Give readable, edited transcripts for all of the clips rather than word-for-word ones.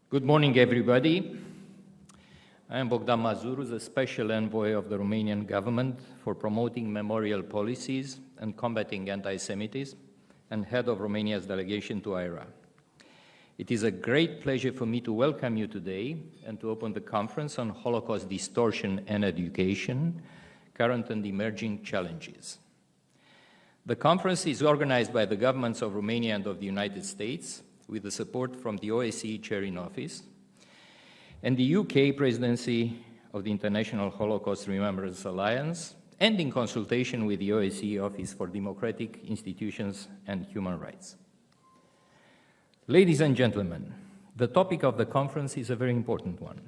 Good morning, everybody. I am Bogdan Mazuru, the Special Envoy of the Romanian government for promoting memorial policies and combating anti-Semitism, and head of Romania's delegation to IRA. It is a great pleasure for me to welcome you today and to open the conference on Holocaust Distortion and Education, Current and Emerging Challenges. The conference is organized by the governments of Romania and of the United States, with the support from the OSCE Chair in Office, and the UK Presidency of the International Holocaust Remembrance Alliance, and in consultation with the OSCE Office for Democratic Institutions and Human Rights. Ladies and gentlemen, the topic of the conference is a very important one.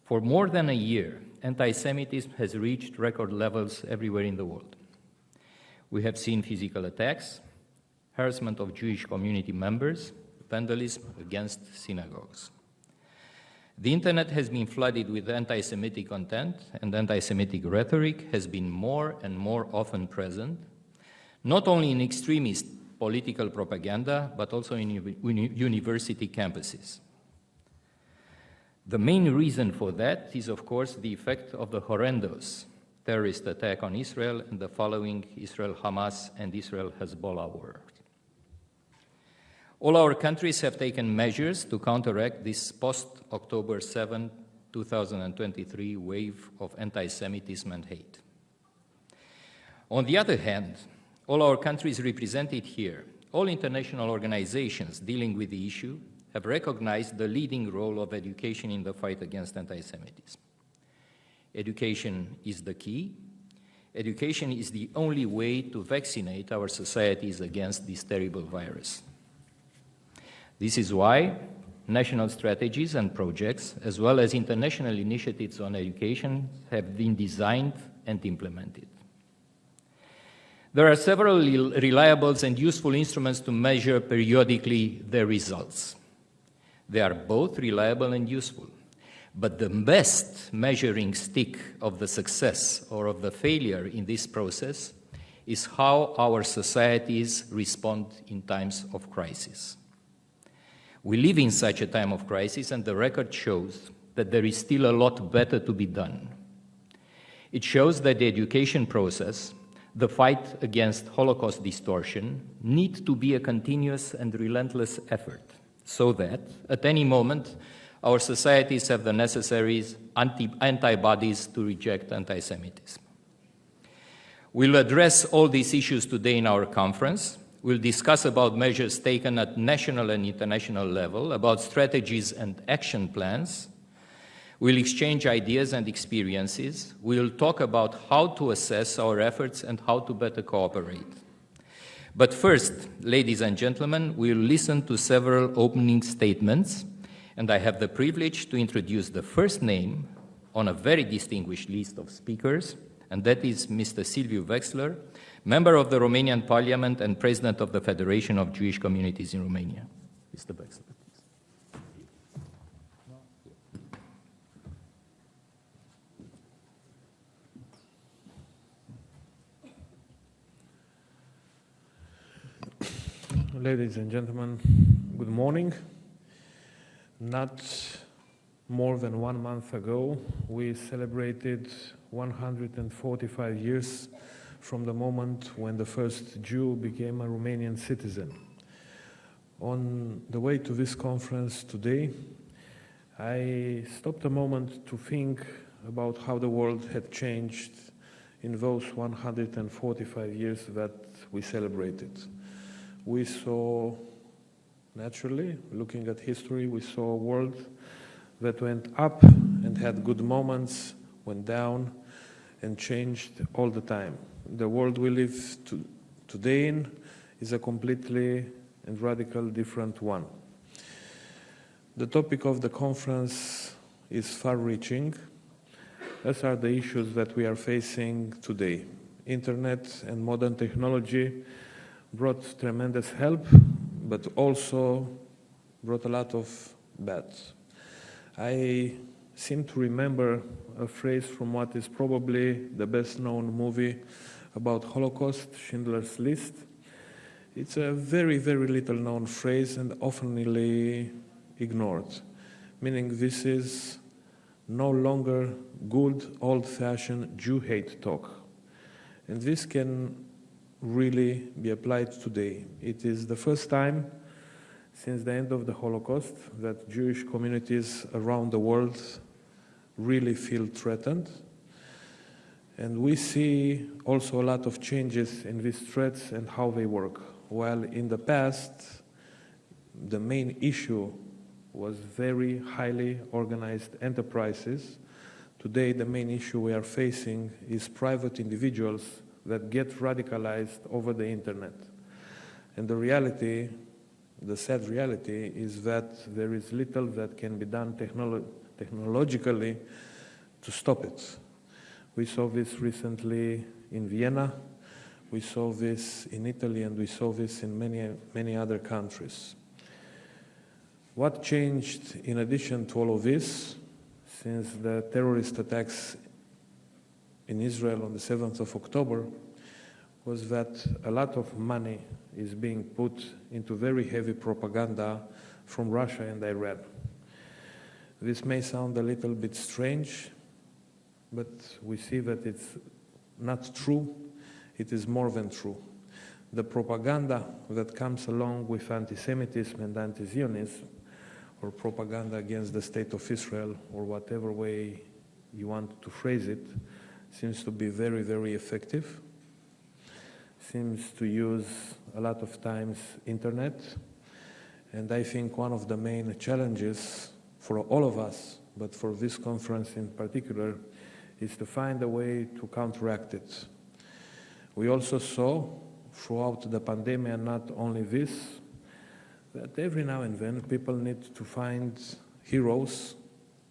For more than a year, anti-Semitism has reached record levels everywhere in the world. We have seen physical attacks, harassment of Jewish community members, vandalism against synagogues. The internet has been flooded with anti-Semitic content, and anti-Semitic rhetoric has been more and more often present, not only in extremist political propaganda, but also in university campuses. The main reason for that is, of course, the effect of the horrendous terrorist attack on Israel and the following Israel-Hamas and Israel-Hezbollah war. All our countries have taken measures to counteract this post-October 7, 2023 wave of anti-Semitism and hate. On the other hand, all our countries represented here, all international organizations dealing with the issue, have recognized the leading role of education in the fight against anti-Semitism. Education is the key. Education is the only way to vaccinate our societies against this terrible virus. This is why national strategies and projects, as well as international initiatives on education, have been designed and implemented. There are several reliable and useful instruments to measure periodically their results. They are both reliable and useful, but the best measuring stick of the success or of the failure in this process is how our societies respond in times of crisis. We live in such a time of crisis, and the record shows that there is still a lot better to be done. It shows that the education process, the fight against Holocaust distortion, needs to be a continuous and relentless effort, so that, at any moment, our societies have the necessary antibodies to reject anti-Semitism. We'll address all these issues today in our conference. We'll discuss about measures taken at national and international level, about strategies and action plans. We'll exchange ideas and experiences. We'll talk about how to assess our efforts and how to better cooperate. But first, ladies and gentlemen, we'll listen to several opening statements, and I have the privilege to introduce the first name on a very distinguished list of speakers, and that is Mr. Silviu Wexler, member of the Romanian Parliament and President of the Federation of Jewish Communities in Romania. Mr. Wexler, please. Ladies and gentlemen, good morning. Not more than 1 month ago, we celebrated 145 years from the moment when the first Jew became a Romanian citizen. On the way to this conference today, I stopped a moment to think about how the world had changed in those 145 years that we celebrated. We saw, naturally, looking at history, we saw a world that went up and had good moments, went down, and changed all the time. The world we live today in is a completely and radical different one. The topic of the conference is far-reaching, as are the issues that we are facing today. Internet and modern technology brought tremendous help, but also brought a lot of bad. I seem to remember a phrase from what is probably the best-known movie about Holocaust, Schindler's List. It's a very, very little-known phrase and oftenly ignored, meaning this is no longer good old-fashioned Jew hate talk. And this can really be applied today. It is the first time since the end of the Holocaust that Jewish communities around the world really feel threatened. And we see also a lot of changes in these threats and how they work. While in the past, the main issue was very highly organized enterprises, today the main issue we are facing is private individuals that get radicalized over the internet. And the reality, the sad reality, is that there is little that can be done technologically to stop it. We saw this recently in Vienna, we saw this in Italy, and we saw this in many other countries. What changed in addition to all of this, since the terrorist attacks in Israel on the 7th of October, was that a lot of money is being put into very heavy propaganda from Russia and Iran. This may sound a little bit strange, but we see that it's not true. It is more than true. The propaganda that comes along with anti-Semitism and anti-Zionism, or propaganda against the state of Israel, or whatever way you want to phrase it, seems to be very, very effective. Seems to use a lot of times internet. And I think one of the main challenges for all of us, but for this conference in particular, is to find a way to counteract it. We also saw throughout the pandemic, and not only this, that every now and then people need to find heroes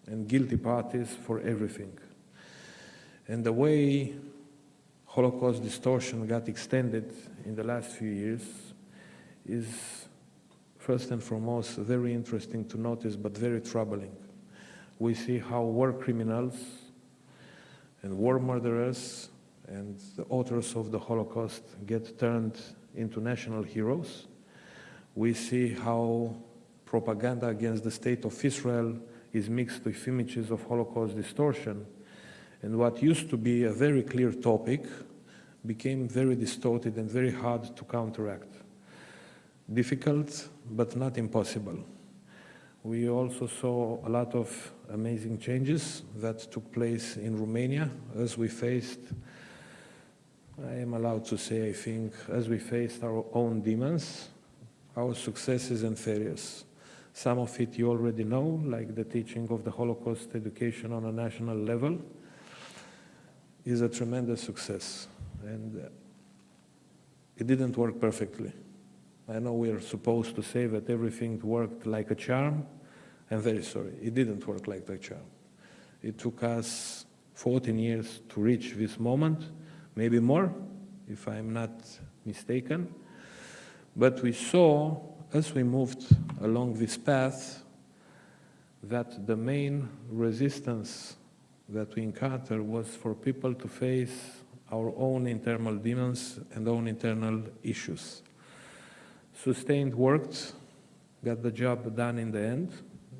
and guilty parties for everything. And the way Holocaust distortion got extended in the last few years is, first and foremost, very interesting to notice, but very troubling. We see how war criminals and war murderers and the authors of the Holocaust get turned into national heroes. We see how propaganda against the state of Israel is mixed with images of Holocaust distortion. And what used to be a very clear topic became very distorted and very hard to counteract. Difficult, but not impossible. We also saw a lot of amazing changes that took place in Romania as we faced, I am allowed to say, I think, as we faced our own demons, our successes and failures. Some of it you already know, like the teaching of the Holocaust education on a national level, is a tremendous success. And it didn't work perfectly. I know we are supposed to say that everything worked like a charm. I'm very sorry, it didn't work like a charm. It took us 14 years to reach this moment, maybe more, if I'm not mistaken. But we saw, as we moved along this path, that the main resistance that we encountered was for people to face our own internal demons and own internal issues. Sustained worked, got the job done in the end.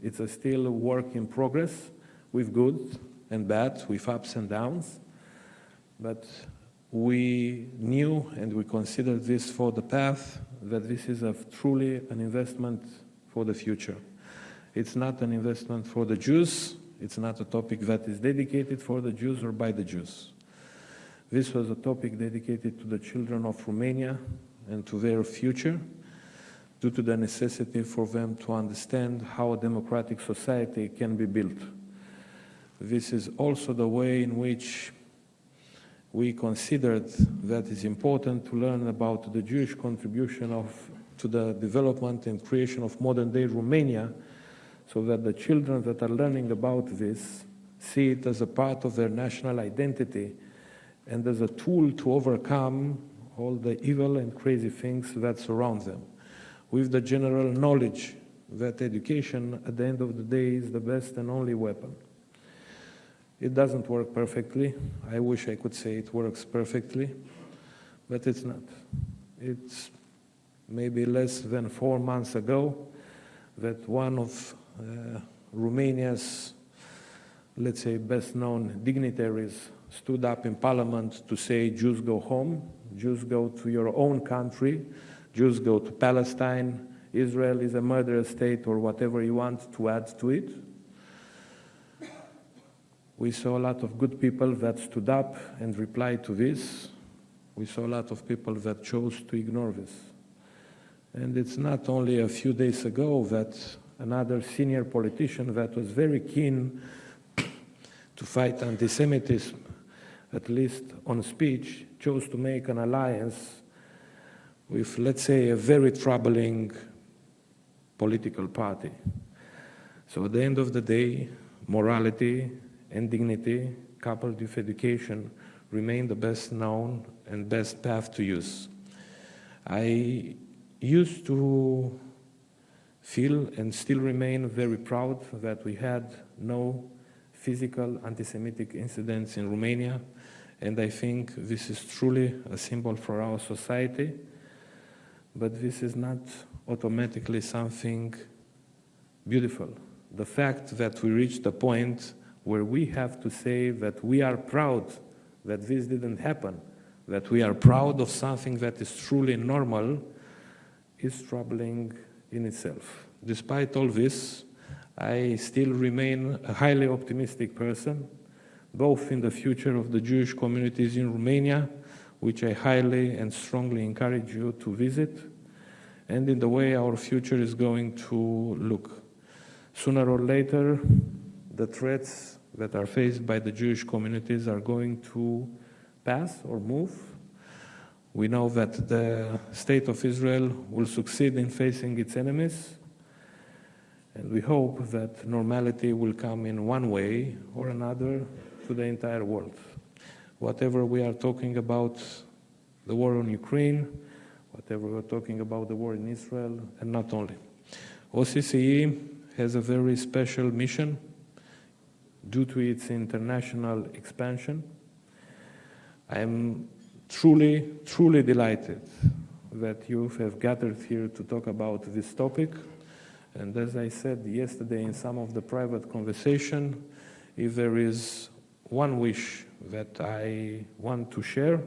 It's a still work in progress, with good and bad, with ups and downs. But we knew and we considered this for the path, that this is truly an investment for the future. It's not an investment for the Jews. It's not a topic that is dedicated for the Jews or by the Jews. This was a topic dedicated to the children of Romania and to their future, due to the necessity for them to understand how a democratic society can be built. This is also the way in which we considered that it's important to learn about the Jewish contribution to the development and creation of modern-day Romania, so that the children that are learning about this see it as a part of their national identity and as a tool to overcome all the evil and crazy things that surround them, with the general knowledge that education, at the end of the day, is the best and only weapon. It doesn't work perfectly. I wish I could say it works perfectly, but it's not. It's maybe less than 4 months ago that one of Romania's, let's say, best-known dignitaries stood up in parliament to say, Jews go home, Jews go to your own country, Jews go to Palestine, Israel is a murderous state, or whatever you want to add to it. We saw a lot of good people that stood up and replied to this. We saw a lot of people that chose to ignore this. And it's not only a few days ago that another senior politician that was very keen to fight anti-Semitism, at least on speech, chose to make an alliance with, let's say, a very troubling political party. So at the end of the day, morality and dignity, coupled with education, remain the best known and best path to use. I used to feel and still remain very proud that we had no physical anti-Semitic incidents in Romania, and I think this is truly a symbol for our society, but this is not automatically something beautiful. The fact that we reached a point where we have to say that we are proud that this didn't happen, that we are proud of something that is truly normal, is troubling in itself. Despite all this, I still remain a highly optimistic person, both in the future of the Jewish communities in Romania, which I highly and strongly encourage you to visit, and in the way our future is going to look. Sooner or later, the threats that are faced by the Jewish communities are going to pass or move. We know that the state of Israel will succeed in facing its enemies, and we hope that normality will come in one way or another to the entire world. Whatever we are talking about, the war on Ukraine, whatever we're talking about the war in Israel, and not only. OSCE has a very special mission due to its international expansion. I am truly, truly delighted that you have gathered here to talk about this topic. And as I said yesterday in some of the private conversation, if there is one wish that I want to share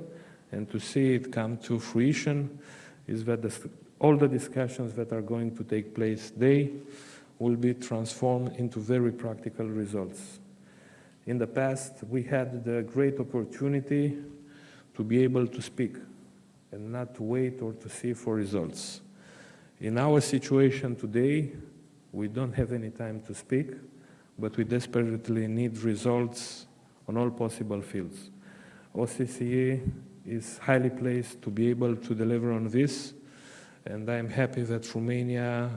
and to see it come to fruition, is that all the discussions that are going to take place today will be transformed into very practical results. In the past, we had the great opportunity to be able to speak and not to wait or to see for results. In our situation today, we don't have any time to speak, but we desperately need results on all possible fields. OSCE is highly placed to be able to deliver on this, and I'm happy that Romania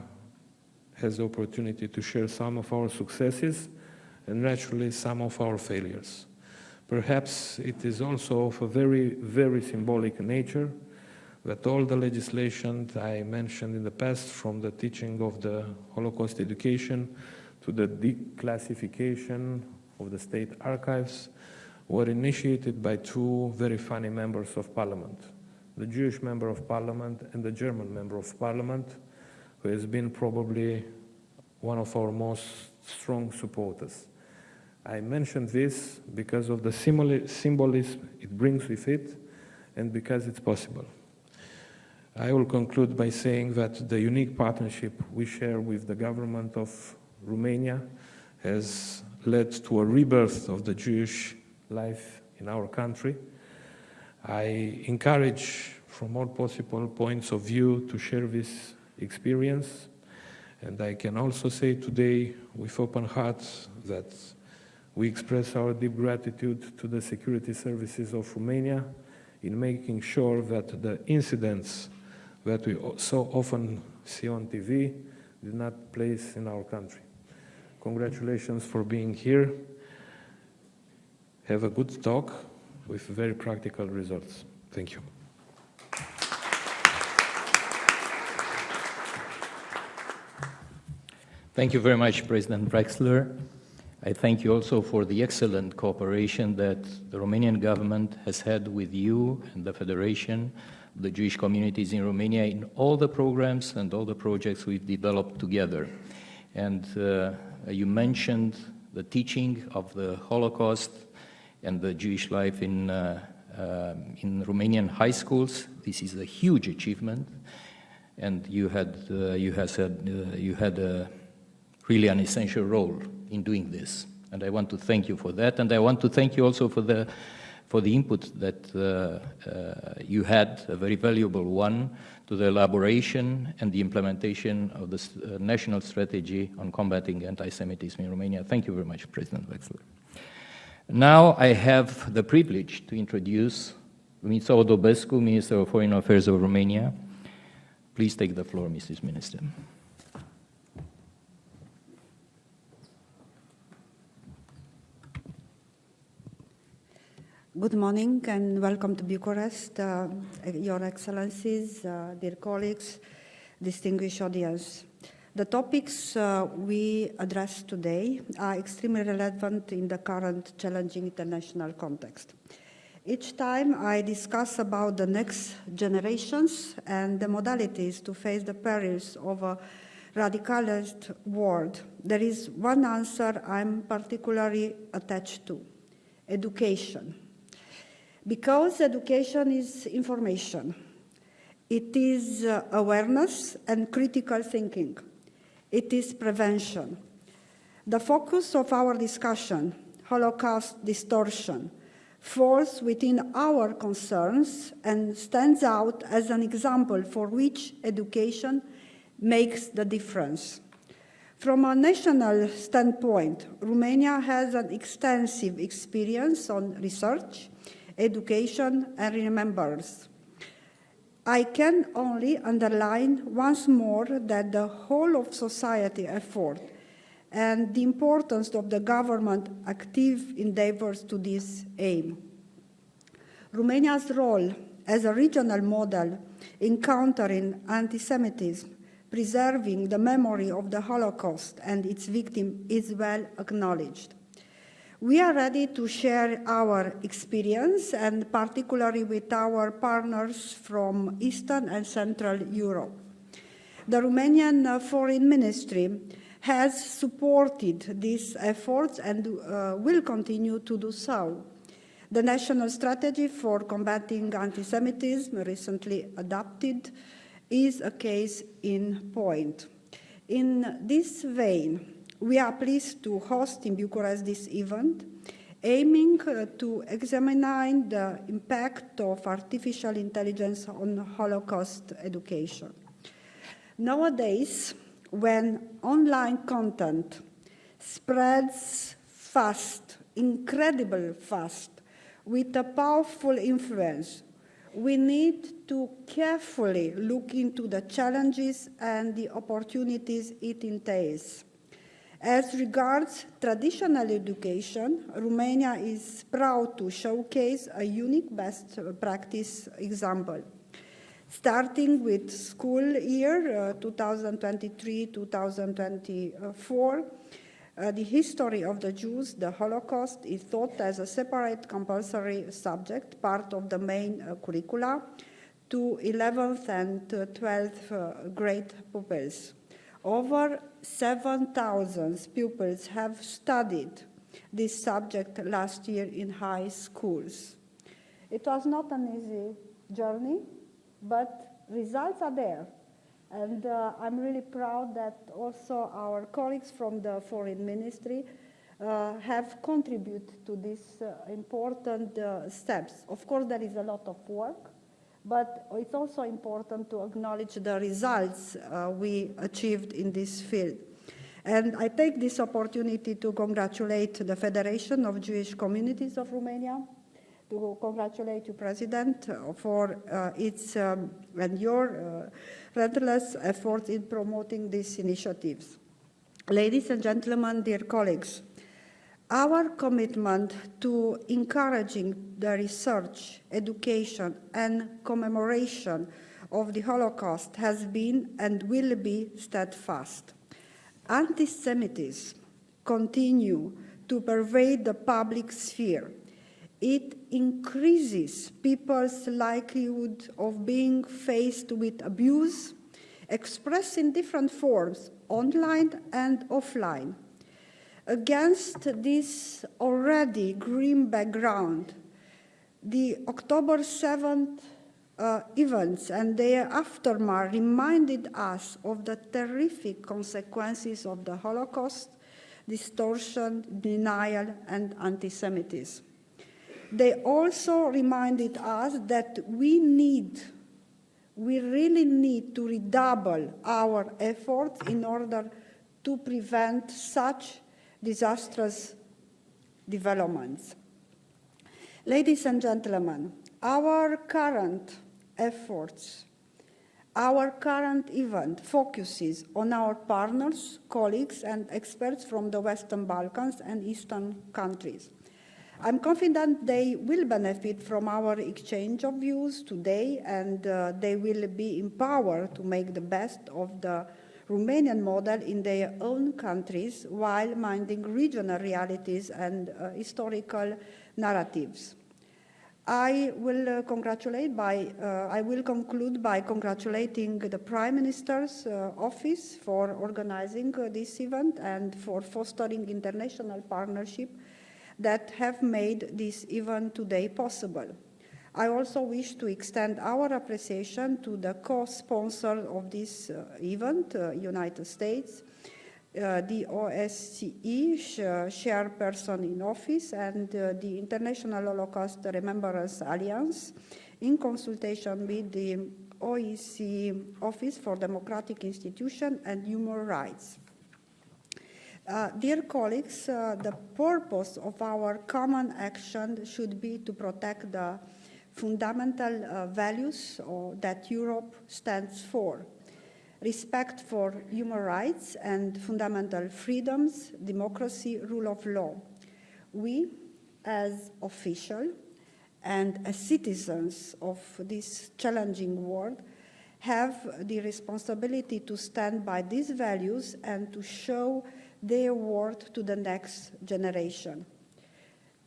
has the opportunity to share some of our successes and naturally some of our failures. Perhaps it is also of a very, very symbolic nature that all the legislation I mentioned in the past, from the teaching of the Holocaust education to the declassification of the state archives, were initiated by two very funny members of parliament, the Jewish member of parliament and the German member of parliament, who has been probably one of our most strong supporters. I mentioned this because of the symbolism it brings with it and because it's possible. I will conclude by saying that the unique partnership we share with the government of Romania has led to a rebirth of the Jewish life in our country. I encourage from all possible points of view to share this experience, and I can also say today with open hearts that we express our deep gratitude to the security services of Romania in making sure that the incidents that we so often see on TV did not take place in our country. Congratulations for being here. Have a good talk with very practical results. Thank you. Thank you very much, President Drexler. I thank you also for the excellent cooperation that the Romanian government has had with you and the Federation the Jewish communities in Romania in all the programs and all the projects we've developed together. And you mentioned the teaching of the Holocaust and the Jewish life in Romanian high schools. This is a huge achievement, and you had really an essential role in doing this. And I want to thank you for that, and I want to thank you also for the input that you had, a very valuable one, to the elaboration and the implementation of the national strategy on combating anti-Semitism in Romania. Thank you very much, President Wexler. Now I have the privilege to introduce Mr. Odobescu, Minister of Foreign Affairs of Romania. Please take the floor, Mrs. Minister. Good morning and welcome to Bucharest, Your Excellencies, dear colleagues, distinguished audience. The topics we address today are extremely relevant in the current challenging international context. Each time I discuss about the next generations and the modalities to face the perils of a radicalized world, there is one answer I'm particularly attached to: education. Because education is information, it is awareness and critical thinking, it is prevention. The focus of our discussion, Holocaust Distortion, falls within our concerns and stands out as an example for which education makes the difference. From a national standpoint, Romania has an extensive experience on research, education, and remembrance. I can only underline once more that the whole of society effort and the importance of the government active endeavors to this aim. Romania's role as a regional model in countering anti-Semitism, preserving the memory of the Holocaust and its victims is well acknowledged. We are ready to share our experience, and particularly with our partners from Eastern and Central Europe. The Romanian Foreign Ministry has supported these efforts and will continue to do so. The National Strategy for Combating Anti-Semitism, recently adopted, is a case in point. In this vein, we are pleased to host in Bucharest this event, aiming to examine the impact of artificial intelligence on Holocaust education. Nowadays, when online content spreads fast, incredibly fast, with a powerful influence, we need to carefully look into the challenges and the opportunities it entails. As regards traditional education, Romania is proud to showcase a unique best practice example. Starting with school year 2023-2024, the history of the Jews, the Holocaust, is taught as a separate compulsory subject, part of the main curricula, to 11th and 12th grade pupils. Over 7,000 pupils have studied this subject last year in high schools. It was not an easy journey, but results are there. And I'm really proud that also our colleagues from the Foreign Ministry have contributed to these important steps. Of course, there is a lot of work, but it's also important to acknowledge the results we achieved in this field. And I take this opportunity to congratulate the Federation of Jewish Communities of Romania, to congratulate you, President, for its and your relentless efforts in promoting these initiatives. Ladies and gentlemen, dear colleagues, our commitment to encouraging the research, education, and commemoration of the Holocaust has been and will be steadfast. Anti-Semitism continues to pervade the public sphere. It increases people's likelihood of being faced with abuse, expressed in different forms, online and offline. Against this already grim background, the October 7th events and their aftermath reminded us of the terrific consequences of the Holocaust, distortion, denial, and anti-Semitism. They also reminded us that we really need to redouble our efforts in order to prevent such disastrous developments. Ladies and gentlemen, our current efforts, our current event focuses on our partners, colleagues, and experts from the Western Balkans and Eastern countries. I'm confident they will benefit from our exchange of views today, and they will be empowered to make the best of the Romanian model in their own countries while minding regional realities and historical narratives. I will conclude by congratulating the Prime Minister's office for organizing this event and for fostering international partnership that have made this event today possible. I also wish to extend our appreciation to the co-sponsor of this event, United States, the OSCE chairperson in office, and the International Holocaust Remembrance Alliance, in consultation with the OEC Office for Democratic Institutions and Human Rights. Dear colleagues, the purpose of our common action should be to protect the fundamental values that Europe stands for: respect for human rights and fundamental freedoms, democracy, rule of law. We, as officials and as citizens of this challenging world, have the responsibility to stand by these values and to show their worth to the next generation.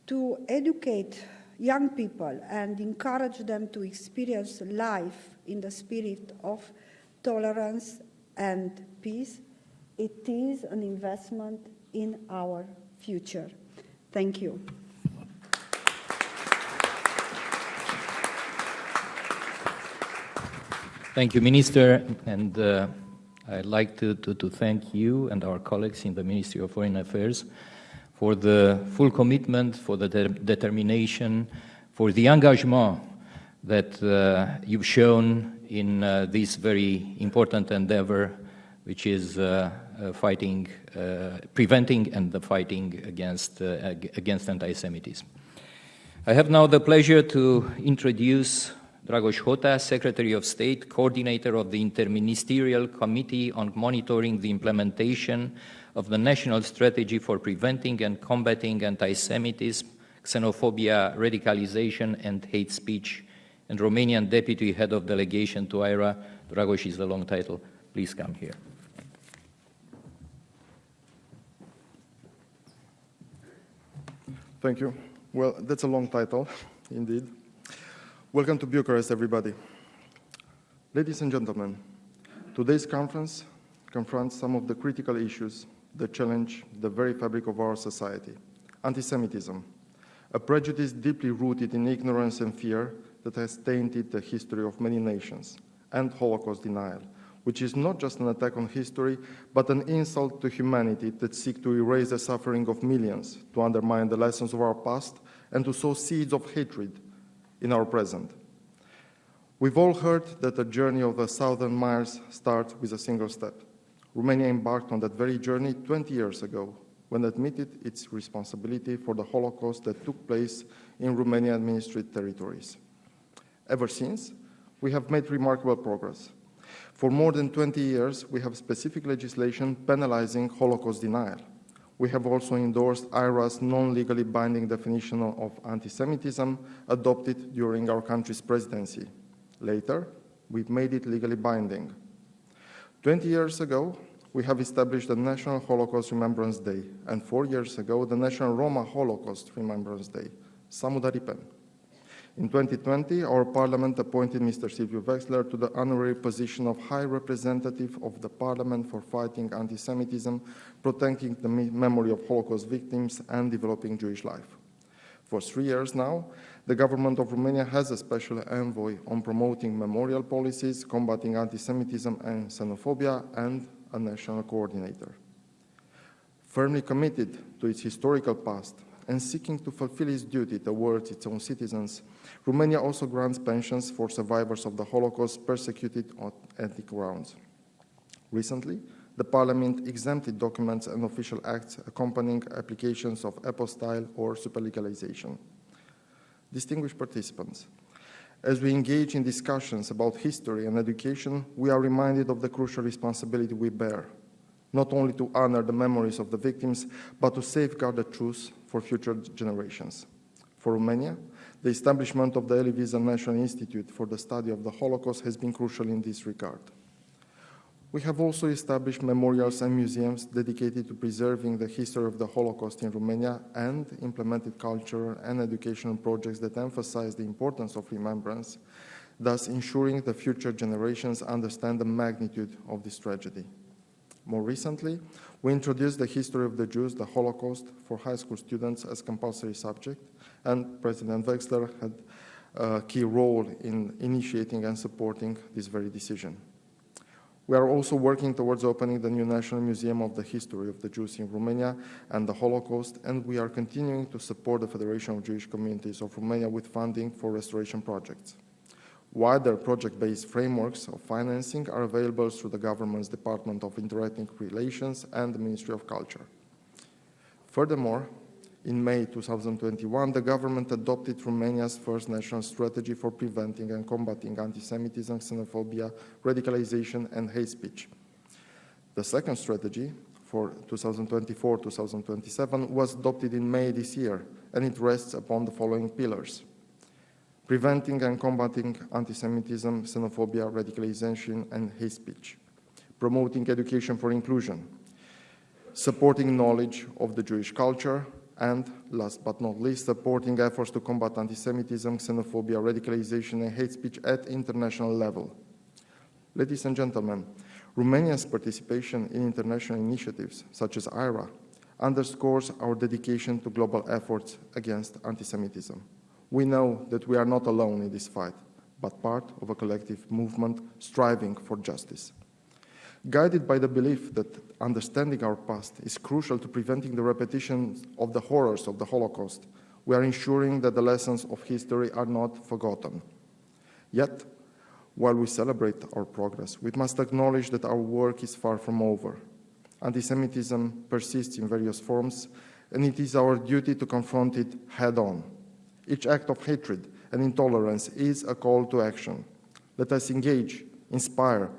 To educate young people and encourage them to experience life in the spirit of tolerance and peace, it is an investment in our future. Thank you. Thank you, Minister, and I'd like to thank you and our colleagues in the Ministry of Foreign Affairs for the full commitment, for the determination, for the engagement that you've shown in this very important endeavor, which is preventing and the fighting against anti-Semitism. I have now the pleasure to introduce Dragoș Hota, Secretary of State, Coordinator of the Interministerial Committee on Monitoring the Implementation of the National Strategy for Preventing and Combating Anti-Semitism, Xenophobia, Radicalization, and Hate Speech, and Romanian Deputy Head of Delegation to IRA. Dragoș is the long title. Please come here. Thank you. Well, that's a long title, indeed. Welcome to Bucharest, everybody. Ladies and gentlemen, today's conference confronts some of the critical issues that challenge the very fabric of our society. Anti-Semitism, a prejudice deeply rooted in ignorance and fear that has tainted the history of many nations, and Holocaust denial, which is not just an attack on history, but an insult to humanity that seeks to erase the suffering of millions, to undermine the lessons of our past, and to sow seeds of hatred in our present. We've all heard that the journey of 1,000 miles starts with a single step. Romania embarked on that very journey 20 years ago, when it admitted its responsibility for the Holocaust that took place in Romanian-administered territories. Ever since, we have made remarkable progress. For more than 20 years, we have specific legislation penalizing Holocaust denial. We have also endorsed IRA's non-legally binding definition of anti-Semitism adopted during our country's presidency. Later, we've made it legally binding. 20 years ago, we have established the National Holocaust Remembrance Day, and 4 years ago, the National Roma Holocaust Remembrance Day. Samu Aripen. In 2020, our Parliament appointed Mr. Silviu Wexler to the honorary position of High Representative of the Parliament for fighting anti-Semitism, protecting the memory of Holocaust victims, and developing Jewish life. For 3 years now, the government of Romania has a special envoy on promoting memorial policies, combating anti-Semitism and xenophobia, and a national coordinator. Firmly committed to its historical past and seeking to fulfill its duty towards its own citizens, Romania also grants pensions for survivors of the Holocaust persecuted on ethnic grounds. Recently, the Parliament exempted documents and official acts accompanying applications of apostille or superlegalization. Distinguished participants, as we engage in discussions about history and education, we are reminded of the crucial responsibility we bear, not only to honor the memories of the victims, but to safeguard the truth for future generations. For Romania, the establishment of the Elie Wiesel National Institute for the Study of the Holocaust has been crucial in this regard. We have also established memorials and museums dedicated to preserving the history of the Holocaust in Romania and implemented cultural and educational projects that emphasize the importance of remembrance, thus ensuring the future generations understand the magnitude of this tragedy. More recently, we introduced the history of the Jews, the Holocaust, for high school students as compulsory subject, and President Wexler had a key role in initiating and supporting this very decision. We are also working towards opening the new National Museum of the History of the Jews in Romania and the Holocaust, and we are continuing to support the Federation of Jewish Communities of Romania with funding for restoration projects. Wider project-based frameworks of financing are available through the government's Department of Interethnic Relations and the Ministry of Culture. Furthermore, in May 2021, the government adopted Romania's first national strategy for preventing and combating anti-Semitism, xenophobia, radicalization, and hate speech. The second strategy for 2024-2027 was adopted in May this year, and it rests upon the following pillars: preventing and combating anti-Semitism, xenophobia, radicalization, and hate speech, promoting education for inclusion, supporting knowledge of the Jewish culture, and last but not least, supporting efforts to combat anti-Semitism, xenophobia, radicalization, and hate speech at international level. Ladies and gentlemen, Romania's participation in international initiatives such as IRA underscores our dedication to global efforts against anti-Semitism. We know that we are not alone in this fight, but part of a collective movement striving for justice. Guided by the belief that understanding our past is crucial to preventing the repetition of the horrors of the Holocaust, we are ensuring that the lessons of history are not forgotten. Yet, while we celebrate our progress, we must acknowledge that our work is far from over. Anti-Semitism persists in various forms, and it is our duty to confront it head-on. Each act of hatred and intolerance is a call to action. Let us engage, inspire,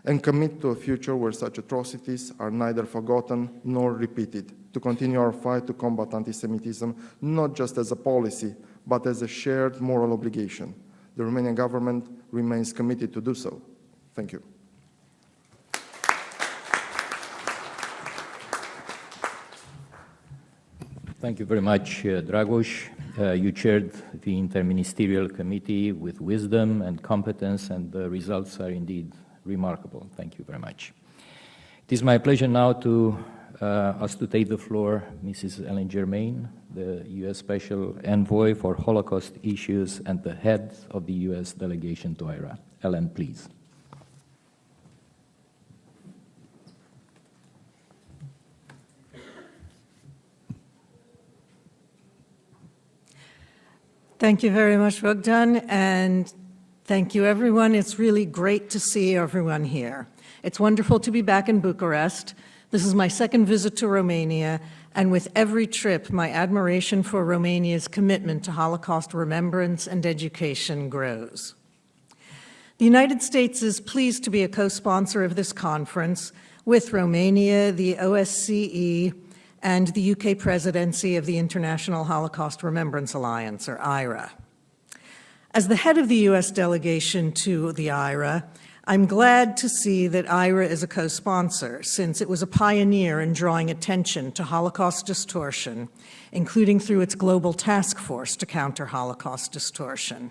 and commit to a future where such atrocities are neither forgotten nor repeated, to continue our fight to combat anti-Semitism, not just as a policy, but as a shared moral obligation. The Romanian government remains committed to do so. Thank you. Thank you very much, Dragoș. You chaired the Interministerial Committee with wisdom and competence, and the results are indeed remarkable. Thank you very much. It is my pleasure now to take the floor Mrs. Ellen Germain, the U.S. Special Envoy for Holocaust Issues and the head of the U.S. delegation to IRA. Ellen, please. Thank you very much, Bogdan, and thank you, everyone. It's really great to see everyone here. It's wonderful to be back in Bucharest. This is my second visit to Romania, and with every trip, my admiration for Romania's commitment to Holocaust remembrance and education grows. The United States is pleased to be a co-sponsor of this conference with Romania, the OSCE, and the UK presidency of the International Holocaust Remembrance Alliance, or IRA. As the head of the US delegation to the IRA, I'm glad to see that IRA is a co-sponsor, since it was a pioneer in drawing attention to Holocaust distortion, including through its global task force to counter Holocaust distortion.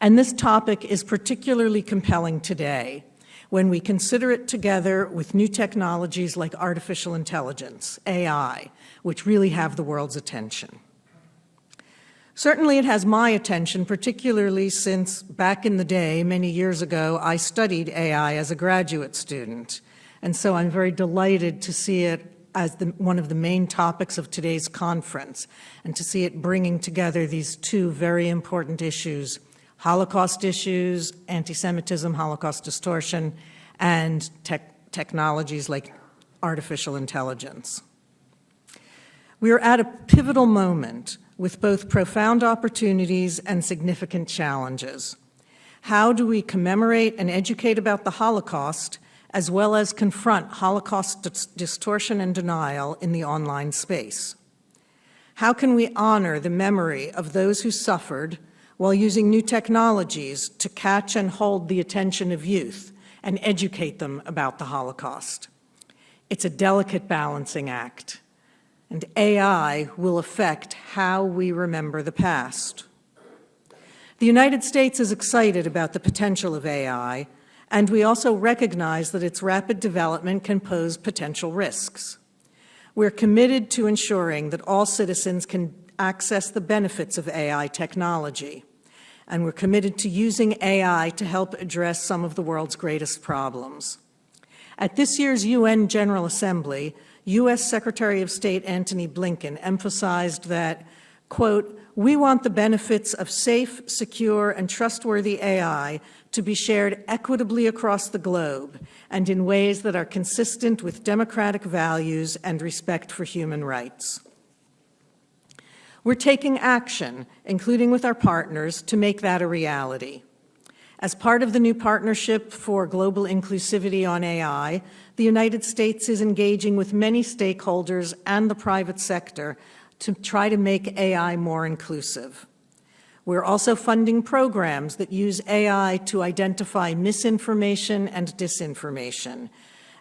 And this topic is particularly compelling today, when we consider it together with new technologies like artificial intelligence, AI, which really have the world's attention. Certainly it has my attention, particularly since back in the day, many years ago, I studied AI as a graduate student. And so I'm very delighted to see it as one of the main topics of today's conference, and to see it bringing together these two very important issues: Holocaust issues, anti-Semitism, Holocaust distortion, and technologies like artificial intelligence. We are at a pivotal moment with both profound opportunities and significant challenges. How do we commemorate and educate about the Holocaust, as well as confront Holocaust distortion and denial in the online space? How can we honor the memory of those who suffered while using new technologies to catch and hold the attention of youth and educate them about the Holocaust? It's a delicate balancing act, and AI will affect how we remember the past. The United States is excited about the potential of AI, and we also recognize that its rapid development can pose potential risks. We're committed to ensuring that all citizens can access the benefits of AI technology, and we're committed to using AI to help address some of the world's greatest problems. At this year's UN General Assembly, U.S. Secretary of State Antony Blinken emphasized that, quote, "We want the benefits of safe, secure, and trustworthy AI to be shared equitably across the globe and in ways that are consistent with democratic values and respect for human rights." We're taking action, including with our partners, to make that a reality. As part of the new Partnership for Global Inclusivity on AI, the United States is engaging with many stakeholders and the private sector to try to make AI more inclusive. We're also funding programs that use AI to identify misinformation and disinformation,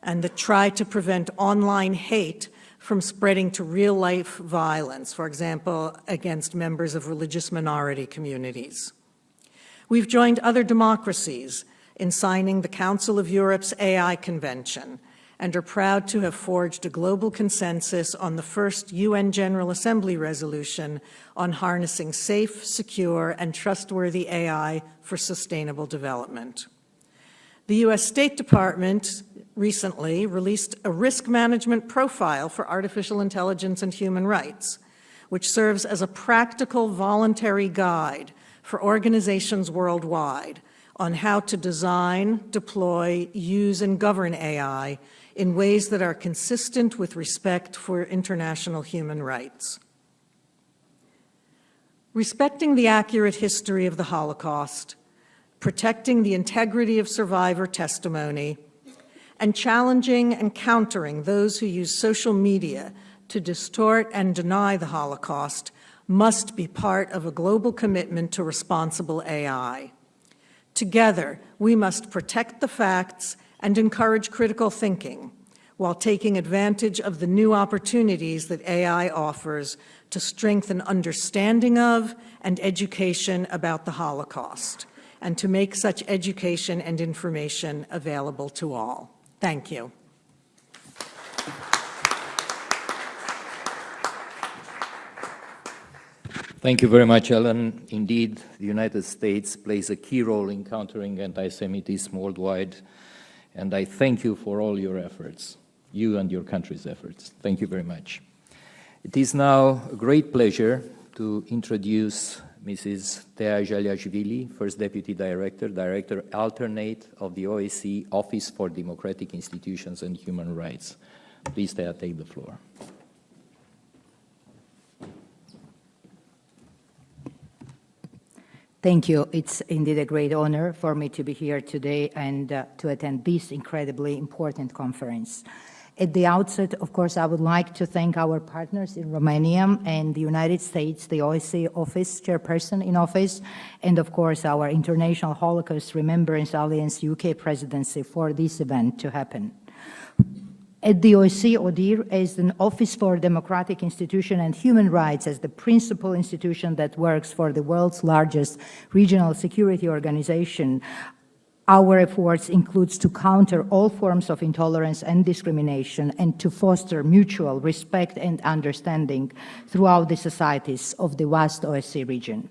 and that try to prevent online hate from spreading to real-life violence, for example, against members of religious minority communities. We've joined other democracies in signing the Council of Europe's AI Convention, and are proud to have forged a global consensus on the first UN General Assembly resolution on harnessing safe, secure, and trustworthy AI for sustainable development. The U.S. State Department recently released a risk management profile for artificial intelligence and human rights, which serves as a practical voluntary guide for organizations worldwide on how to design, deploy, use, and govern AI in ways that are consistent with respect for international human rights. Respecting the accurate history of the Holocaust, protecting the integrity of survivor testimony, and challenging and countering those who use social media to distort and deny the Holocaust must be part of a global commitment to responsible AI. Together, we must protect the facts and encourage critical thinking, while taking advantage of the new opportunities that AI offers to strengthen understanding of and education about the Holocaust, and to make such education and information available to all. Thank you. Thank you very much, Ellen. Indeed, the United States plays a key role in countering anti-Semitism worldwide, and I thank you for all your efforts, you and your country's efforts. Thank you very much. It is now a great pleasure to introduce Mrs. Tea Jaliashvili, First Deputy Director, Director Alternate of the OSCE Office for Democratic Institutions and Human Rights. Please, Tea, take the floor. Thank you. It's indeed a great honor for me to be here today and to attend this incredibly important conference. At the outset, of course, I would like to thank our partners in Romania and the United States, the OSCE office, chairperson in office, and of course our International Holocaust Remembrance Alliance UK presidency for this event to happen. At the OSCE, ODIHR, as an Office for Democratic Institution and Human Rights, as the principal institution that works for the world's largest regional security organization, our efforts includes to counter all forms of intolerance and discrimination and to foster mutual respect and understanding throughout the societies of the vast OSCE region.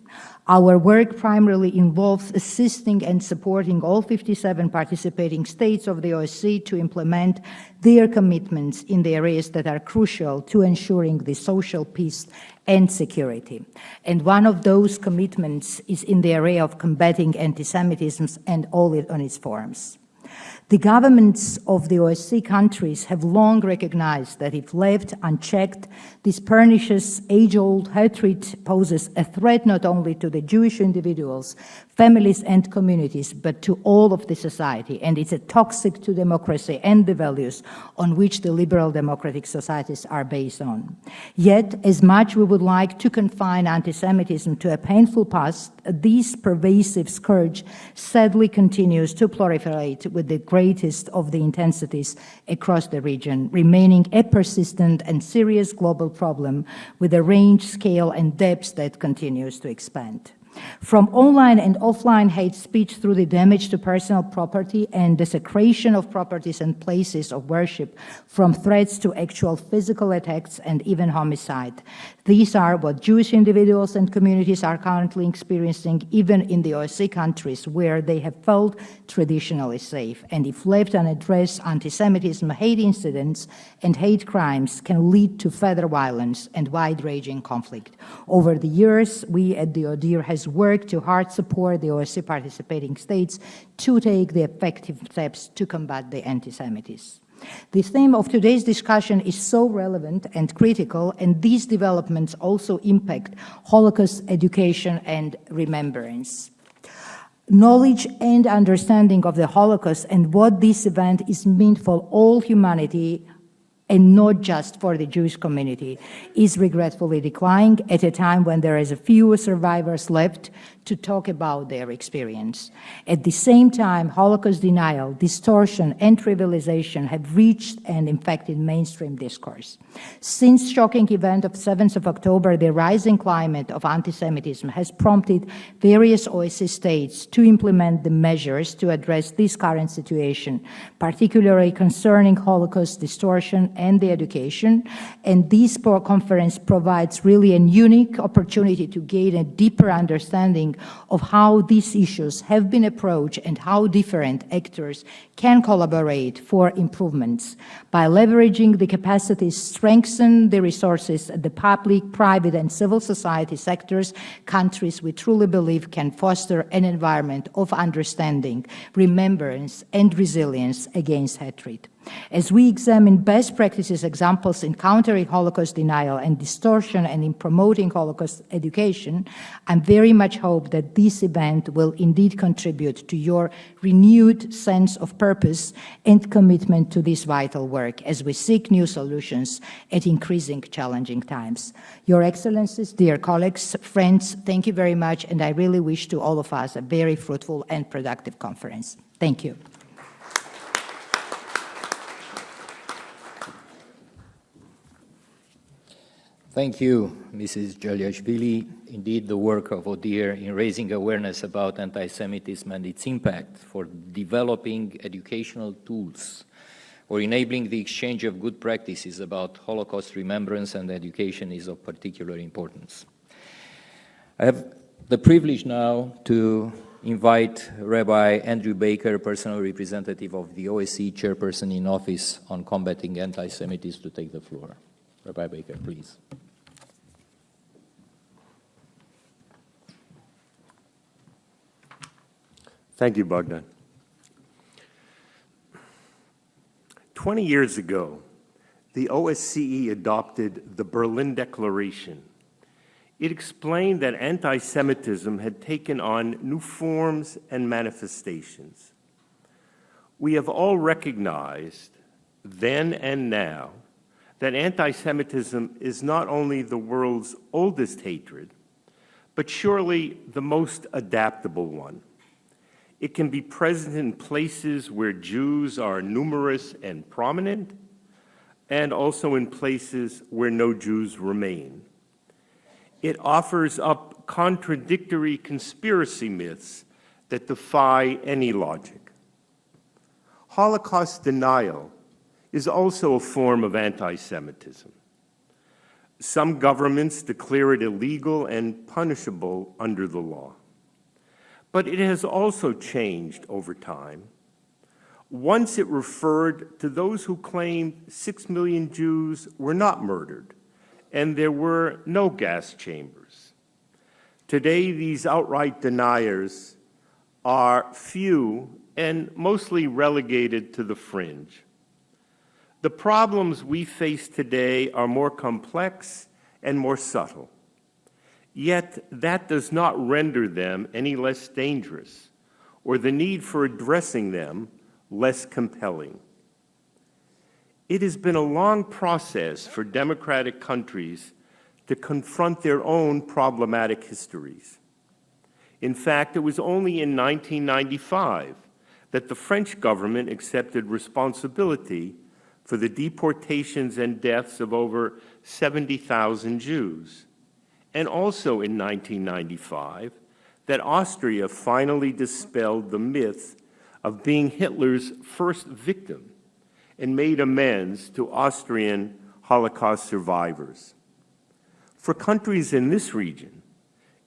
Our work primarily involves assisting and supporting all 57 participating states of the OSCE to implement their commitments in the areas that are crucial to ensuring the social peace and security. And one of those commitments is in the area of combating anti-Semitism and all on its forms. The governments of the OSCE countries have long recognized that if left unchecked, this pernicious, age-old hatred poses a threat not only to the Jewish individuals, families and communities, but to all of the society, and it's a toxic to democracy and the values on which the liberal democratic societies are based on. Yet, as much we would like to confine anti-Semitism to a painful past, this pervasive scourge sadly continues to proliferate with the greatest of the intensities across the region, remaining a persistent and serious global problem with a range, scale, and depth that continues to expand. From online and offline hate speech through the damage to personal property and desecration of properties and places of worship, from threats to actual physical attacks and even homicide. These are what Jewish individuals and communities are currently experiencing, even in the OSCE countries where they have felt traditionally safe. And if left unaddressed, anti-Semitism, hate incidents, and hate crimes can lead to further violence and wide-ranging conflict. Over the years, we at the ODIHR has worked to hard support the OSCE participating states to take the effective steps to combat the anti-Semitism. The theme of today's discussion is so relevant and critical, and these developments also impact Holocaust education and remembrance. Knowledge and understanding of the Holocaust and what this event is meant for all humanity and not just for the Jewish community is regretfully declining at a time when there is a few survivors left to talk about their experience. At the same time, Holocaust denial, distortion, and trivialization have reached and infected mainstream discourse. Since shocking event of 7th of October, the rising climate of anti-Semitism has prompted various OSCE states to implement the measures to address this current situation, particularly concerning Holocaust distortion and the education. And this conference provides really a unique opportunity to gain a deeper understanding of how these issues have been approached and how different actors can collaborate for improvements. By leveraging the capacities, strengthen the resources at the public, private, and civil society sectors, countries we truly believe can foster an environment of understanding, remembrance, and resilience against hatred. As we examine best practices examples in countering Holocaust denial and distortion and in promoting Holocaust education, I very much hope that this event will indeed contribute to your renewed sense of purpose and commitment to this vital work as we seek new solutions at increasing challenging times. Your Excellencies, dear colleagues, friends, thank you very much, and I really wish to all of us a very fruitful and productive conference. Thank you. Thank you, Mrs. Jaliashvili. Indeed, the work of ODIHR in raising awareness about anti-Semitism and its impact for developing educational tools or enabling the exchange of good practices about Holocaust remembrance and education is of particular importance. I have the privilege now to invite Rabbi Andrew Baker, personal representative of the OSCE chairperson in office on combating anti-Semitism, to take the floor. Rabbi Baker, please. Thank you, Bogdan. 20 years ago, the OSCE adopted the Berlin Declaration. It explained that anti-Semitism had taken on new forms and manifestations. We have all recognized then and now, that anti-Semitism is not only the world's oldest hatred, but surely the most adaptable one. It can be present in places where Jews are numerous and prominent, and also in places where no Jews remain. It offers up contradictory conspiracy myths that defy any logic. Holocaust denial is also a form of anti-Semitism. Some governments declare it illegal and punishable under the law. But it has also changed over time. Once it referred to those who claimed 6 million Jews were not murdered, and there were no gas chambers. Today, these outright deniers are few and mostly relegated to the fringe. The problems we face today are more complex and more subtle. Yet that does not render them any less dangerous, or the need for addressing them less compelling. It has been a long process for democratic countries to confront their own problematic histories. In fact, it was only in 1995 that the French government accepted responsibility for the deportations and deaths of over 70,000 Jews. And also in 1995, that Austria finally dispelled the myth of being Hitler's first victim and made amends to Austrian Holocaust survivors. For countries in this region,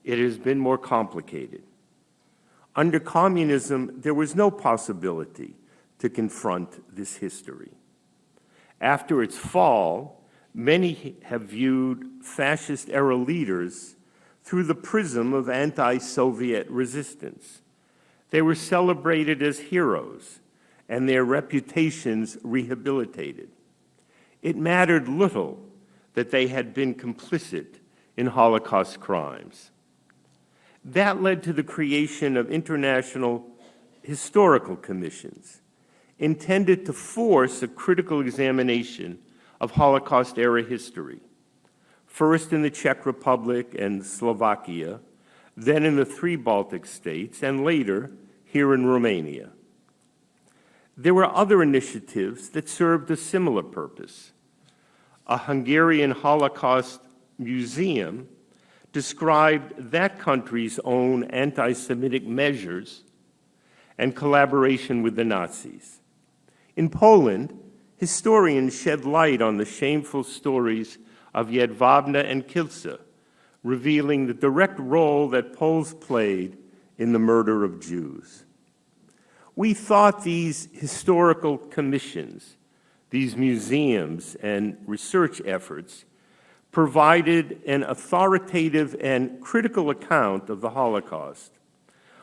it has been more complicated. Under communism, there was no possibility to confront this history. After its fall, many have viewed fascist-era leaders through the prism of anti-Soviet resistance. They were celebrated as heroes and their reputations rehabilitated. It mattered little that they had been complicit in Holocaust crimes. That led to the creation of international historical commissions intended to force a critical examination of Holocaust-era history, first in the Czech Republic and Slovakia, then in the 3 Baltic states, and later here in Romania. There were other initiatives that served a similar purpose. A Hungarian Holocaust museum described that country's own anti-Semitic measures and collaboration with the Nazis. In Poland, historians shed light on the shameful stories of Jedwabne and Kielce, revealing the direct role that Poles played in the murder of Jews. We thought these historical commissions, these museums and research efforts, provided an authoritative and critical account of the Holocaust,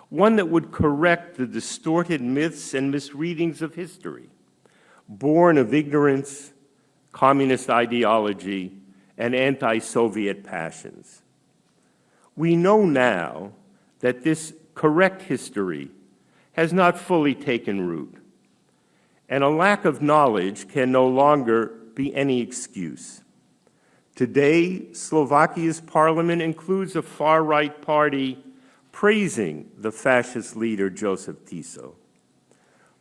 one that would correct the distorted myths and misreadings of history, born of ignorance, communist ideology, and anti-Soviet passions. We know now that this correct history has not fully taken root, and a lack of knowledge can no longer be any excuse. Today, Slovakia's parliament includes a far-right party praising the fascist leader Joseph Tiso.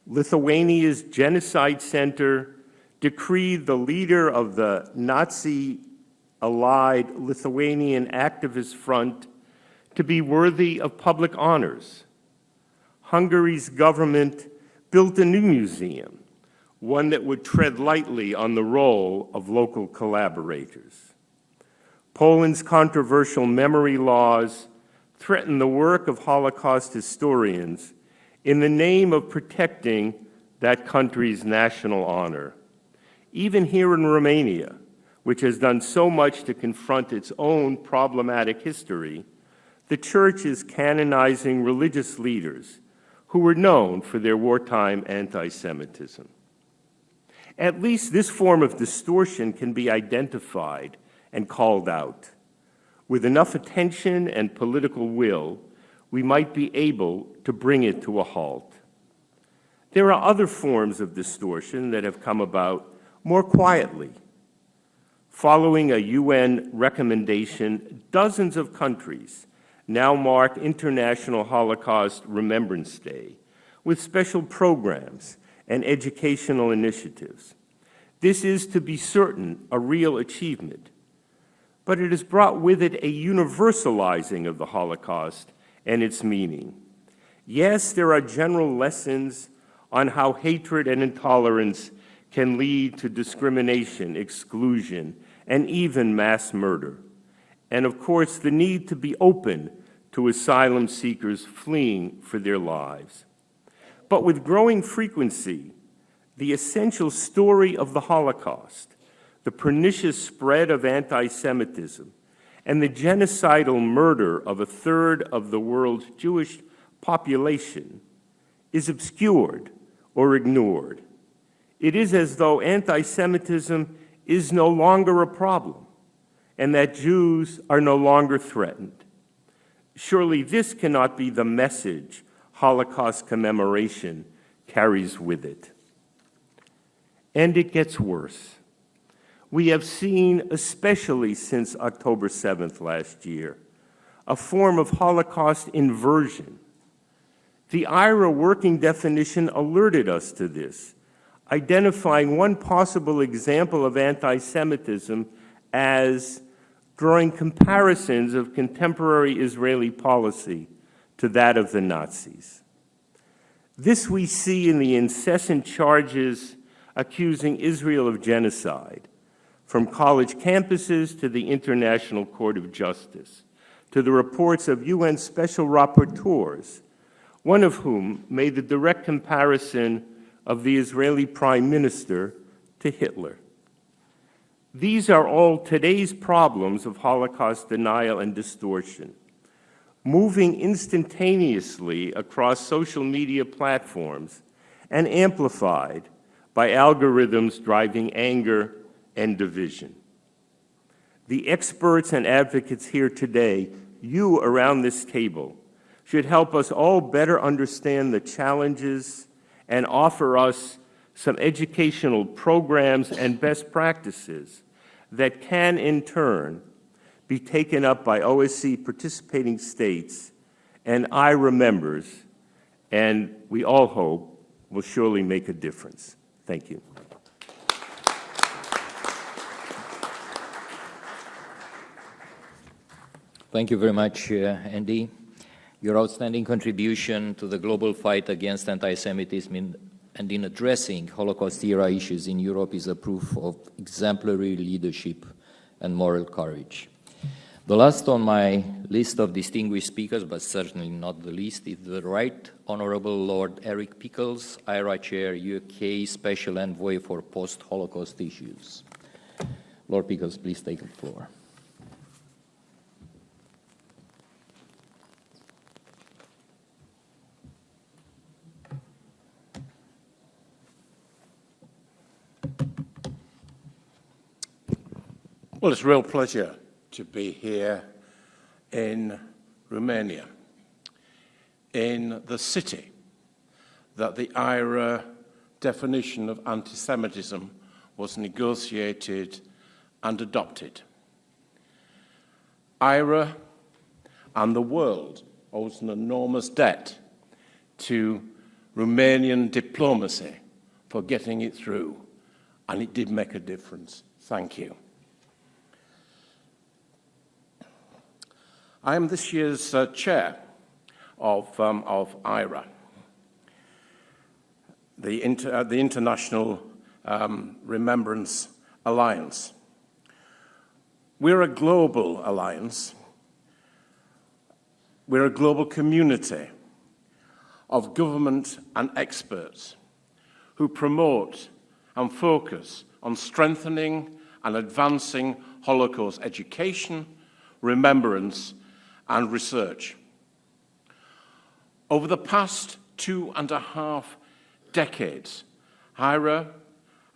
Lithuania's Genocide Center decreed the leader of the Nazi-allied Lithuanian Activist Front to be worthy of public honors. Hungary's government built a new museum, one that would tread lightly on the role of local collaborators. Poland's controversial memory laws threaten the work of Holocaust historians in the name of protecting that country's national honor. Even here in Romania, which has done so much to confront its own problematic history, the Church is canonizing religious leaders who were known for their wartime anti-Semitism. At least this form of distortion can be identified and called out. With enough attention and political will, we might be able to bring it to a halt. There are other forms of distortion that have come about more quietly. Following a UN recommendation, dozens of countries now mark International Holocaust Remembrance Day with special programs and educational initiatives. This is, to be certain, a real achievement, but it has brought with it a universalizing of the Holocaust and its meaning. Yes, there are general lessons on how hatred and intolerance can lead to discrimination, exclusion, and even mass murder. And of course, the need to be open to asylum seekers fleeing for their lives. But with growing frequency, the essential story of the Holocaust, the pernicious spread of anti-Semitism, and the genocidal murder of a third of the world's Jewish population is obscured or ignored. It is as though anti-Semitism is no longer a problem and that Jews are no longer threatened. Surely this cannot be the message Holocaust commemoration carries with it. And it gets worse. We have seen, especially since October 7th last year, a form of Holocaust inversion. The IHRA working definition alerted us to this, identifying one possible example of anti-Semitism as drawing comparisons of contemporary Israeli policy to that of the Nazis. This we see in the incessant charges accusing Israel of genocide, from college campuses to the International Court of Justice, to the reports of UN special rapporteurs, one of whom made the direct comparison of the Israeli Prime Minister to Hitler. These are all today's problems of Holocaust denial and distortion, moving instantaneously across social media platforms and amplified by algorithms driving anger and division. The experts and advocates here today, you around this table, should help us all better understand the challenges and offer us some educational programs and best practices that can, in turn, be taken up by OSCE participating states and IHRA members, and we all hope will surely make a difference. Thank you. Thank you very much, Andy. Your outstanding contribution to the global fight against anti-Semitism and in addressing Holocaust-era issues in Europe is a proof of exemplary leadership and moral courage. The last on my list of distinguished speakers, but certainly not the least, is the Right Honourable Lord Eric Pickles, IHRA Chair, UK Special Envoy for Post-Holocaust Issues. Lord Pickles, please take the floor. Well, it's a real pleasure to be here in Romania, in the city that the IHRA definition of anti-Semitism was negotiated and adopted. IHRA and the world owes an enormous debt to Romanian diplomacy for getting it through, and it did make a difference. Thank you. I am this year's chair of IHRA, the International Remembrance Alliance. We're a global alliance. We're a global community of government and experts who promote and focus on strengthening and advancing Holocaust education, remembrance, and research. Over the past 2.5 decades, IHRA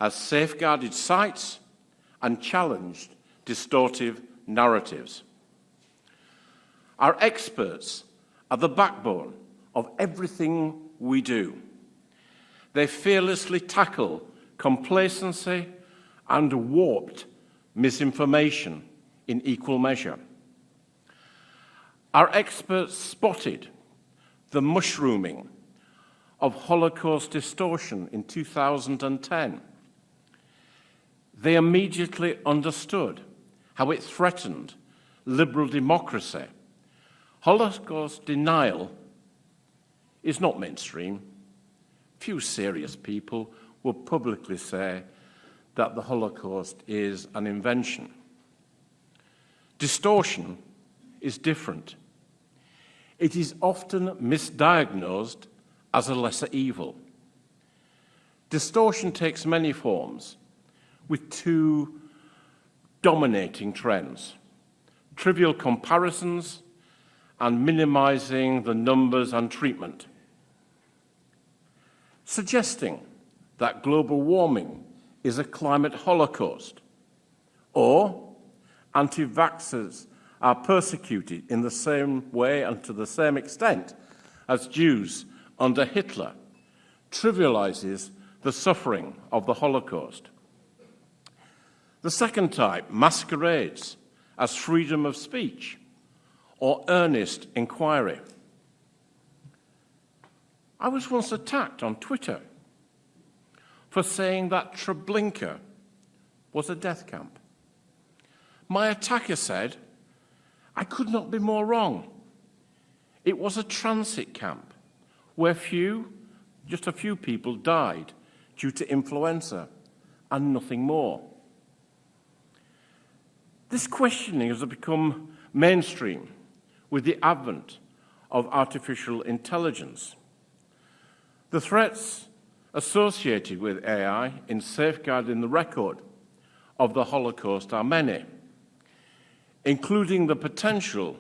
has safeguarded sites and challenged distortive narratives. Our experts are the backbone of everything we do. They fearlessly tackle complacency and warped misinformation in equal measure. Our experts spotted the mushrooming of Holocaust distortion in 2010. They immediately understood how it threatened liberal democracy. Holocaust denial is not mainstream. Few serious people will publicly say that the Holocaust is an invention. Distortion is different. It is often misdiagnosed as a lesser evil. Distortion takes many forms, with two dominating trends: trivial comparisons and minimizing the numbers and treatment. Suggesting that global warming is a climate holocaust, or anti-vaxxers are persecuted in the same way and to the same extent as Jews under Hitler, trivializes the suffering of the Holocaust. The second type masquerades as freedom of speech or earnest inquiry. I was once attacked on Twitter for saying that Treblinka was a death camp. My attacker said, I could not be more wrong. It was a transit camp where just a few people died due to influenza and nothing more. This questioning has become mainstream with the advent of artificial intelligence. The threats associated with AI in safeguarding the record of the Holocaust are many, including the potential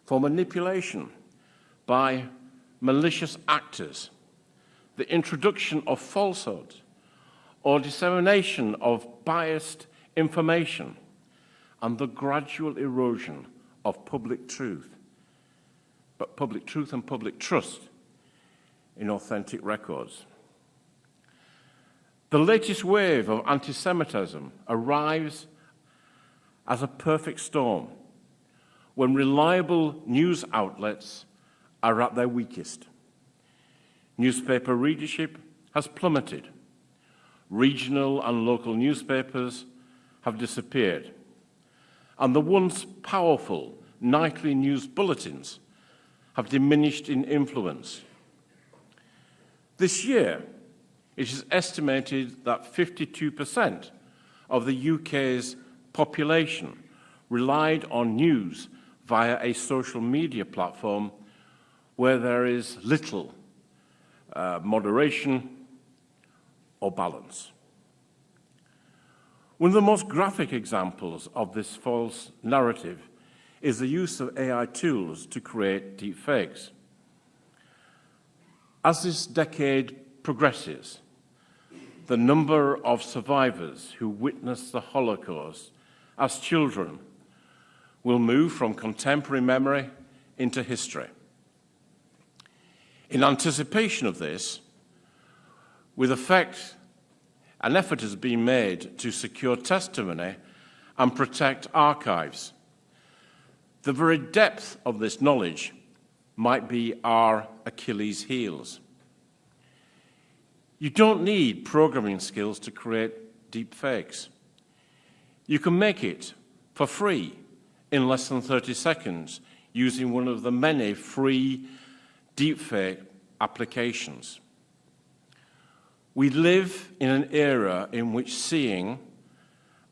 for manipulation by malicious actors, the introduction of falsehoods, or dissemination of biased information, and the gradual erosion of public truth and public trust in authentic records. The latest wave of anti-Semitism arrives as a perfect storm when reliable news outlets are at their weakest. Newspaper readership has plummeted. Regional and local newspapers have disappeared. And the once powerful nightly news bulletins have diminished in influence. This year, it is estimated that 52% of the UK's population relied on news via a social media platform where there is little moderation or balance. One of the most graphic examples of this false narrative is the use of AI tools to create deepfakes. As this decade progresses, the number of survivors who witnessed the Holocaust as children will move from contemporary memory into history. In anticipation of this, with effect, an effort has been made to secure testimony and protect archives. The very depth of this knowledge might be our Achilles' heels. You don't need programming skills to create deep fakes. You can make it for free in less than 30 seconds using one of the many free deepfake applications. We live in an era in which seeing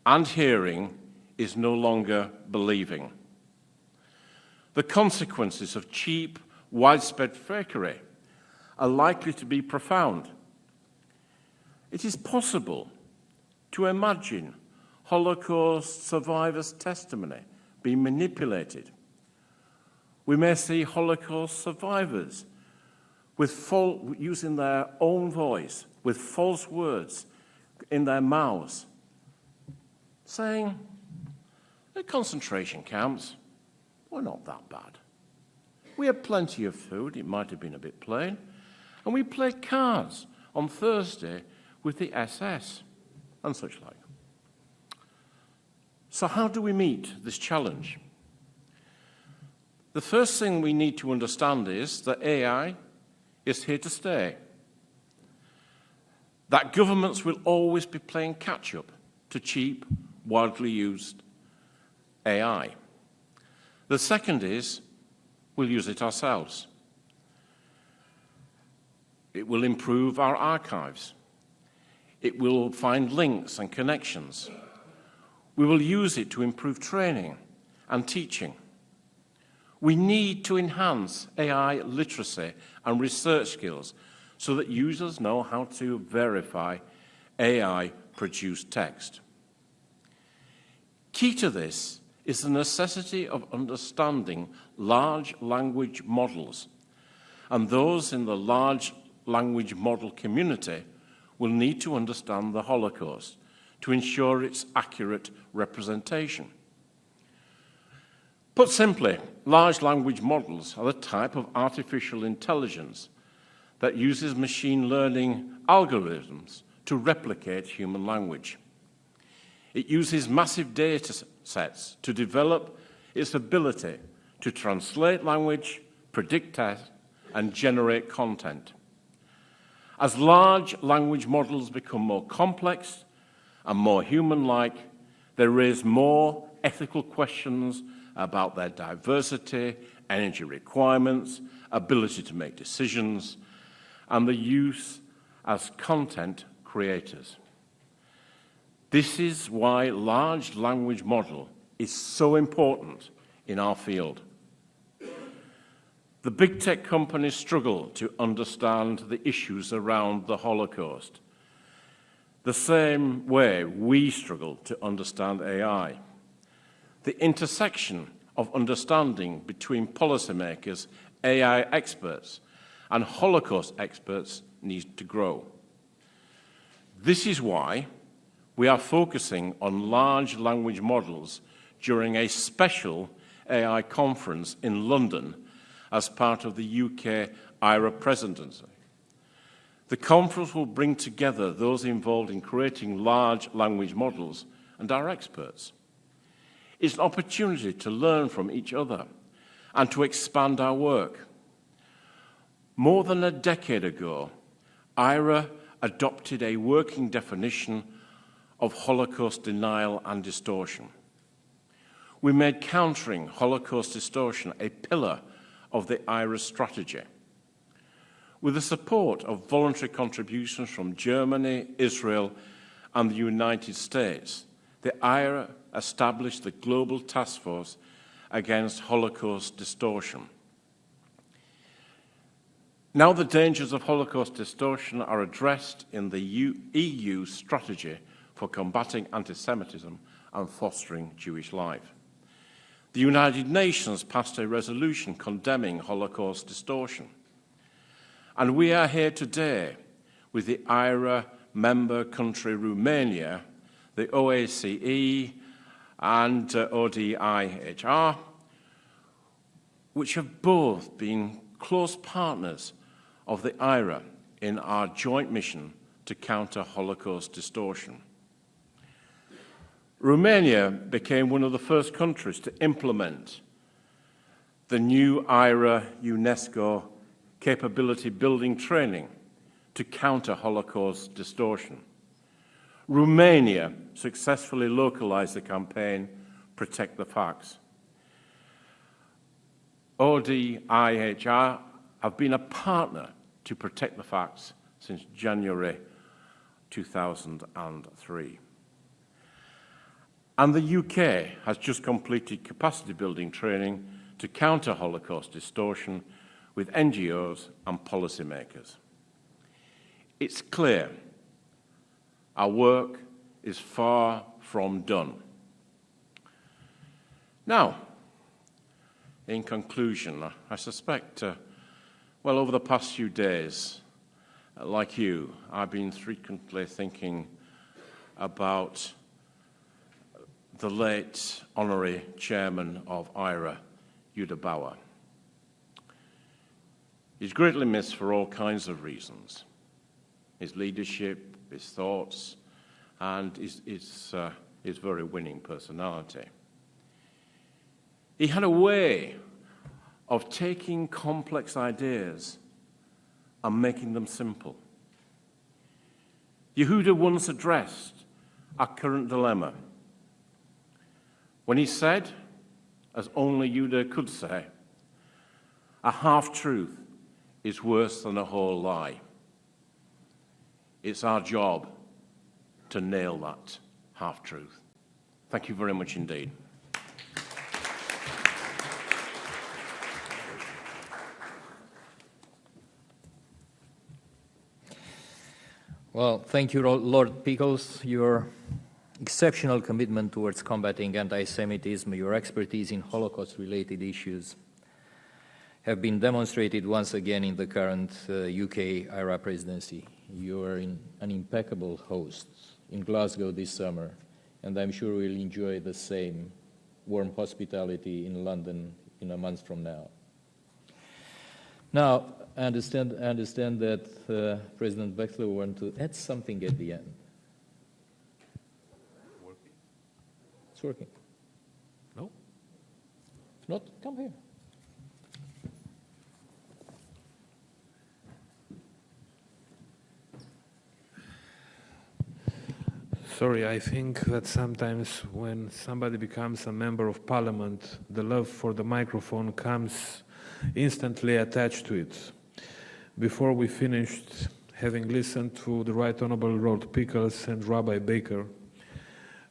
and hearing is no longer believing. The consequences of cheap, widespread fakery are likely to be profound. It is possible to imagine Holocaust survivors' testimony being manipulated. We may see Holocaust survivors using their own voice, with false words in their mouths, saying, the concentration camps were not that bad. We had plenty of food, it might have been a bit plain, and we played cards on Thursday with the SS, and such like. So how do we meet this challenge? The first thing we need to understand is that AI is here to stay. That governments will always be playing catch-up to cheap, widely used AI. The second is we'll use it ourselves. It will improve our archives. It will find links and connections. We will use it to improve training and teaching. We need to enhance AI literacy and research skills so that users know how to verify AI-produced text. Key to this is the necessity of understanding large language models, and those in the large language model community will need to understand the Holocaust to ensure its accurate representation. Put simply, large language models are the type of artificial intelligence that uses machine learning algorithms to replicate human language. It uses massive data sets to develop its ability to translate language, predict text, and generate content. As large language models become more complex and more human-like, they raise more ethical questions about their diversity, energy requirements, ability to make decisions, and the use as content creators. This is why large language model is so important in our field. The big tech companies struggle to understand the issues around the Holocaust, the same way we struggle to understand AI. The intersection of understanding between policymakers, AI experts, and Holocaust experts needs to grow. This is why we are focusing on large language models during a special AI conference in London as part of the UK IRA presidency. The conference will bring together those involved in creating large language models and our experts. It's an opportunity to learn from each other and to expand our work. More than a decade ago, IRA adopted a working definition of Holocaust denial and distortion. We made countering Holocaust distortion a pillar of the IRA strategy. With the support of voluntary contributions from Germany, Israel, and the United States, the IRA established the Global Task Force Against Holocaust Distortion. Now the dangers of Holocaust distortion are addressed in the EU strategy for combating anti-Semitism and fostering Jewish life. The United Nations passed a resolution condemning Holocaust distortion. And we are here today with the IRA member country Romania, the OSCE, and ODIHR, which have both been close partners of the IRA in our joint mission to counter Holocaust distortion. Romania became one of the first countries to implement the new IRA UNESCO capability building training to counter Holocaust distortion. Romania successfully localized the campaign Protect the Facts. ODIHR have been a partner to Protect the Facts since January 2003. And the UK has just completed capacity building training to counter Holocaust distortion with NGOs and policymakers. It's clear our work is far from done. Now, in conclusion, I suspect, well, over the past few days, like you, I've been frequently thinking about the late honorary chairman of IRA, Yuda Bauer. He's greatly missed for all kinds of reasons. his leadership, his thoughts, and his very winning personality. He had a way of taking complex ideas and making them simple. Yehuda once addressed our current dilemma when he said, as only Yehuda could say, a half-truth is worse than a whole lie. It's our job to nail that half-truth. Thank you very much indeed. Well, thank you, Lord Pickles. Your exceptional commitment towards combating anti-Semitism, your expertise in Holocaust-related issues have been demonstrated once again in the current UK-IRA presidency. You are an impeccable host in Glasgow this summer, and I'm sure we'll enjoy the same warm hospitality in London in a month from now. Now, I understand that President Wexler wants to add something at the end. Working? It's working. No? If not, come here. Sorry, I think that sometimes when somebody becomes a member of parliament, the love for the microphone comes instantly attached to it. Before we finished, having listened to the Right Honourable Lord Pickles and Rabbi Baker,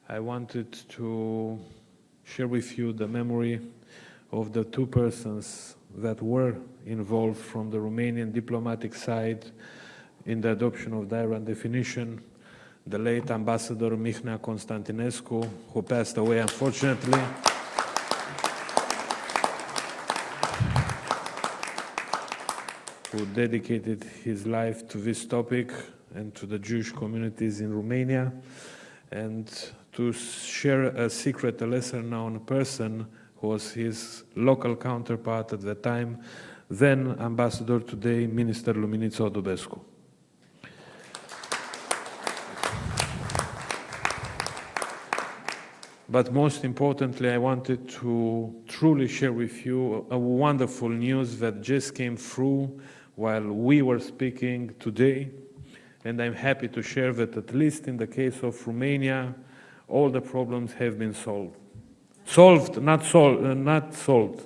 I wanted to share with you the memory of the two persons that were involved from the Romanian diplomatic side in the adoption of the Iran definition, the late Ambassador Mihnea Constantinescu, who passed away unfortunately, who dedicated his life to this topic and to the Jewish communities in Romania, and to share a secret, a lesser-known person who was his local counterpart at the time, then Ambassador, today Minister Luminița Odubescu. But most importantly, I wanted to truly share with you a wonderful news that just came through while we were speaking today. And I'm happy to share that at least in the case of Romania, all the problems have been solved. Not solved.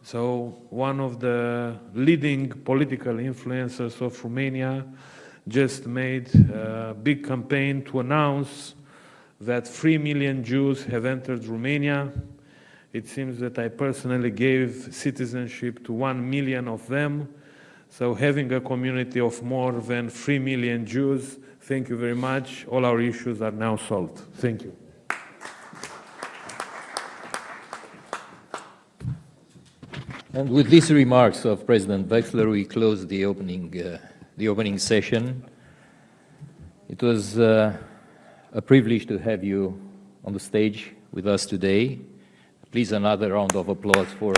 So one of the leading political influencers of Romania just made a big campaign to announce that 3 million Jews have entered Romania. It seems that I personally gave citizenship to 1 million of them. So having a community of more than 3 million Jews, thank you very much. All our issues are now solved. Thank you. And with these remarks of President Wexler, we close the opening session. It was a privilege to have you on the stage with us today. Please, another round of applause for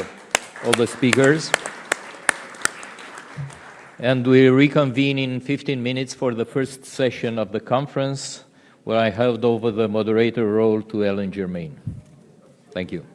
all the speakers. And we reconvene in 15 minutes for the first session of the conference, where I hand over the moderator role to Ellen Germain. Thank you.